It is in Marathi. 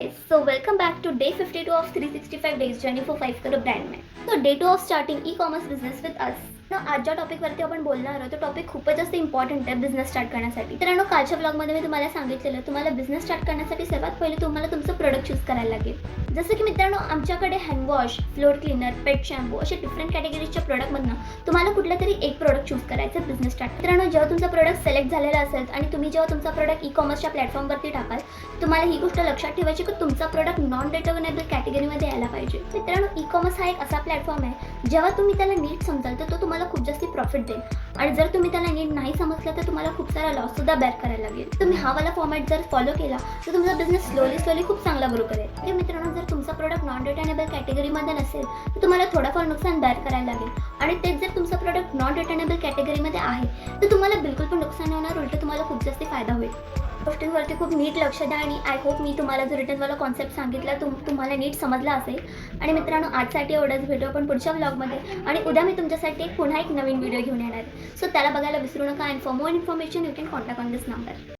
So welcome back to day 52 of 365 days journey for 5 crore brand man. So day 2 of starting e-commerce business with us. आज ज्या टॉपिकवरती आपण बोलणार आहोत तो टॉपिक खूपच जास्त इम्पॉर्टंट आहे बिझनेस स्टार्ट करण्यासाठी. मित्रांनो, कालच्या ब्लॉगमध्ये मी तुम्हाला सांगितलेलं तुम्हाला बिझनेस स्टार्ट करण्यासाठी सर्वात पहिले तुम्हाला तुमचं प्रोडक्ट चूज करायला लागेल. जसं की मित्रांनो, आमच्याकडे हँडवॉश, फ्लोर क्लीनर, पेट शॅम्पू असे डिफरंट कॅटेगरीजच्या प्रोडक्टमधनं तुम्हाला कुठला तरी एक प्रोडक्ट चूज करायचं बिझनेस स्टार्ट. मित्रांनो, जेव्हा तुमचा प्रोडक्ट सिलेक्ट झालेला असेल आणि तुम्ही जेव्हा तुमचा प्रोडक्ट ई-कॉमर्सच्या प्लॅटफॉर्मवरती टाकाल, तुम्हाला ही गोष्ट लक्षात ठेवायची की तुमचा प्रोडक्ट नॉन रिटर्नेबल कॅटेगरीमध्ये यायला पाहिजे. मित्रांनो, ई-कॉमर्स हा एक असा प्लॅटफॉर्म आहे जेव्हा तुम्ही त्याला नीट समजाल तर तो तुम्हाला खूप जास्त प्रॉफिट देईल आणि जर तुम्ही त्याला नीट नाही समजलं तर तुम्हाला खूप सारा लॉस सुद्धा बेअर करायला लागेल. तुम्ही हा वाला फॉर्मॅट जर फॉलो केला तर तुमचा बिझनेस स्लोली खूप चांगला ग्रो करेल. मित्रांनो, जर तुमचा प्रोडक्ट नॉन रिटर्नेबल कॅटेगरीमध्ये नसेल तर तुम्हाला थोडाफार नुकसान बेअर करायला लागेल आणि तेच जर तुमचा प्रोडक्ट नॉन रिटर्नेबल कॅटेगरीमध्ये आहे तर तुम्हाला बिलकुल पण नुकसान होणार, उलट तुम्हाला खूप जास्त फायदा होईल. गोष्टींवरती खूप नीट लक्ष द्या आणि आय होप मी तुम्हाला जो रिटर्नवाला कॉन्सेप्ट सांगितला तुम्हाला नीट समजला असेल. आणि मित्रांनो, आजसाठी एवढंच. भेटू आपण पुढच्या ब्लॉगमध्ये आणि उद्या मी तुमच्यासाठी पुन्हा एक नवीन व्हिडिओ घेऊन येणार आहे. सो त्याला बघायला विसरू नका. And for more information you can contact on this number.